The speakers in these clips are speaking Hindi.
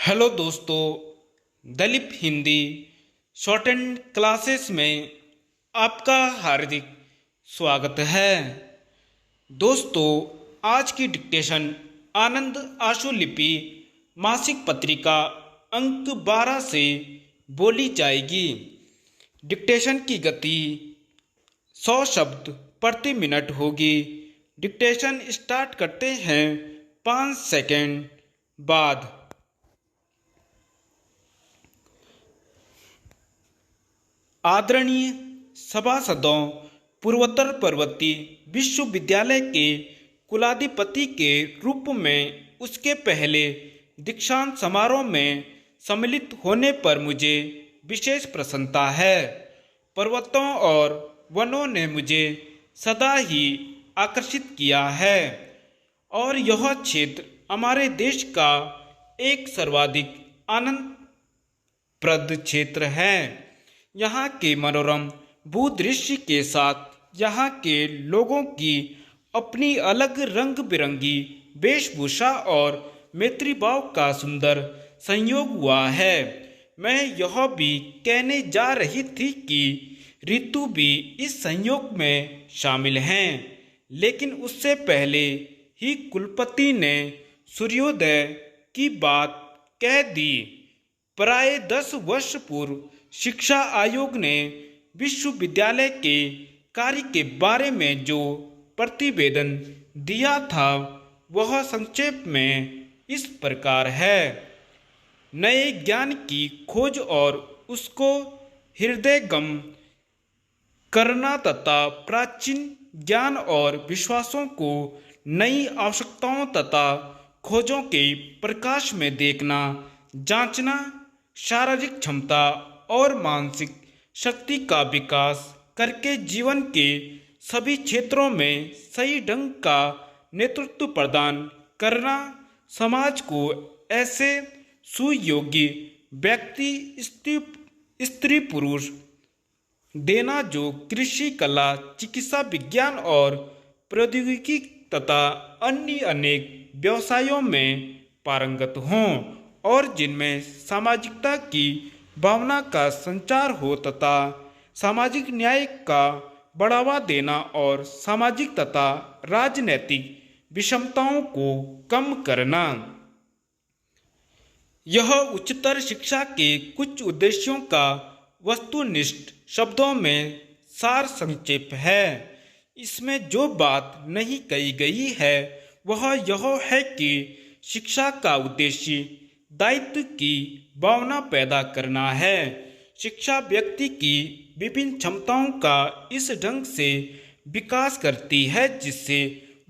हेलो दोस्तों, Dalip Hindi short and classes में आपका हार्दिक स्वागत है। दोस्तों, आज की डिक्टेशन आनंद आशुलिपि मासिक पत्रिका अंक 12 से बोली जाएगी। डिक्टेशन की गति 100 शब्द प्रति मिनट होगी। डिक्टेशन स्टार्ट करते हैं 5 सेकंड बाद। आदरणीय सभासदों, पूर्वोत्तर पर्वती विश्वविद्यालय के कुलाधिपति के रूप में उसके पहले दीक्षांत समारोह में सम्मिलित होने पर मुझे विशेष प्रसन्नता है। पर्वतों और वनों ने मुझे सदा ही आकर्षित किया है और यह क्षेत्र हमारे देश का एक सर्वाधिक आनंदप्रद क्षेत्र है। यहाँ के मनोरम भूदृश्य के साथ यहाँ के लोगों की अपनी अलग रंग बिरंगी वेशभूषा और मैत्रीभाव का सुंदर संयोग हुआ है। मैं यह भी कहने जा रही थी कि ऋतु भी इस संयोग में शामिल हैं, लेकिन उससे पहले ही कुलपति ने सूर्योदय की बात कह दी। प्राय 10 वर्ष पूर्व शिक्षा आयोग ने विश्वविद्यालय के कार्य के बारे में जो प्रतिवेदन दिया था वह संक्षेप में इस प्रकार है। नए ज्ञान की खोज और उसको हृदयगम करना तथा प्राचीन ज्ञान और विश्वासों को नई आवश्यकताओं तथा खोजों के प्रकाश में देखना, जांचना, शारीरिक क्षमता और मानसिक शक्ति का विकास करके जीवन के सभी क्षेत्रों में सही ढंग का नेतृत्व प्रदान करना, समाज को ऐसे सुयोग्य व्यक्ति स्त्री पुरुष देना जो कृषि, कला, चिकित्सा, विज्ञान और प्रौद्योगिकी तथा अन्य अनेक व्यवसायों में पारंगत हों और जिनमें सामाजिकता की भावना का संचार हो तथा सामाजिक न्याय का बढ़ावा देना और सामाजिक तथा राजनैतिक विषमताओं को कम करना। यह उच्चतर शिक्षा के कुछ उद्देश्यों का वस्तुनिष्ठ शब्दों में सार संक्षेप है। इसमें जो बात नहीं कही गई है वह यह है कि शिक्षा का उद्देश्य दायित्व की भावना पैदा करना है। शिक्षा व्यक्ति की विभिन्न क्षमताओं का इस ढंग से विकास करती है जिससे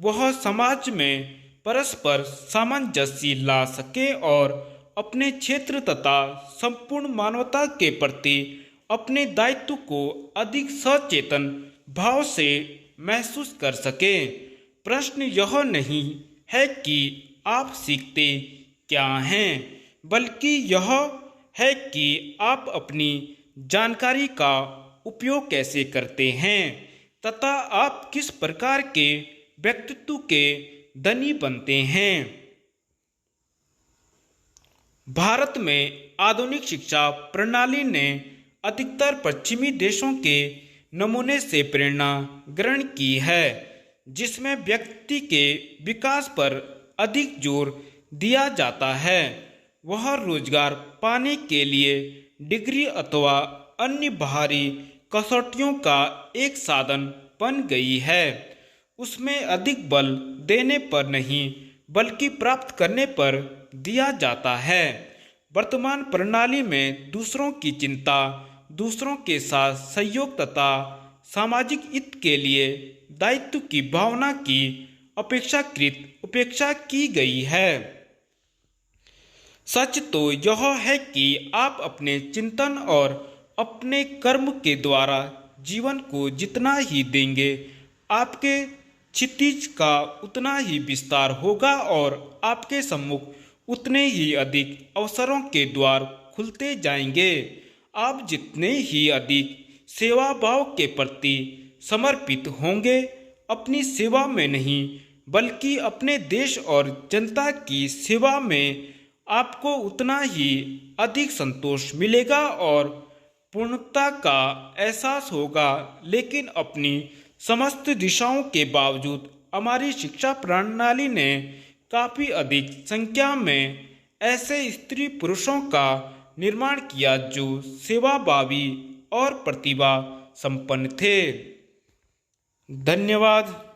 वह समाज में परस्पर सामंजस्य ला सके और अपने क्षेत्र तथा संपूर्ण मानवता के प्रति अपने दायित्व को अधिक सचेतन भाव से महसूस कर सके। प्रश्न यह नहीं है कि आप सीखते क्या हैं, बल्कि यह है कि आप अपनी जानकारी का उपयोग कैसे करते हैं तथा आप किस प्रकार के व्यक्तित्व के धनी बनते हैं। भारत में आधुनिक शिक्षा प्रणाली ने अधिकतर पश्चिमी देशों के नमूने से प्रेरणा ग्रहण की है, जिसमें व्यक्ति के विकास पर अधिक जोर दिया जाता है। वह रोजगार पाने के लिए डिग्री अथवा अन्य बाहरी कसौटियों का एक साधन बन गई है। उसमें अधिक बल देने पर नहीं बल्कि प्राप्त करने पर दिया जाता है। वर्तमान प्रणाली में दूसरों की चिंता, दूसरों के साथ सहयोग तथा सामाजिक हित के लिए दायित्व की भावना की अपेक्षाकृत उपेक्षा की गई है। सच तो यह है कि आप अपने चिंतन और अपने कर्म के द्वारा जीवन को जितना ही देंगे, आपके क्षितिज का उतना ही विस्तार होगा और आपके सम्मुख उतने ही अधिक अवसरों के द्वार खुलते जाएंगे। आप जितने ही अधिक सेवा भाव के प्रति समर्पित होंगे, अपनी सेवा में नहीं बल्कि अपने देश और जनता की सेवा में आपको उतना ही अधिक संतोष मिलेगा और पूर्णता का एहसास होगा। लेकिन अपनी समस्त दिशाओं के बावजूद हमारी शिक्षा प्रणाली ने काफी अधिक संख्या में ऐसे स्त्री पुरुषों का निर्माण किया जो सेवाभावी और प्रतिभा संपन्न थे। धन्यवाद।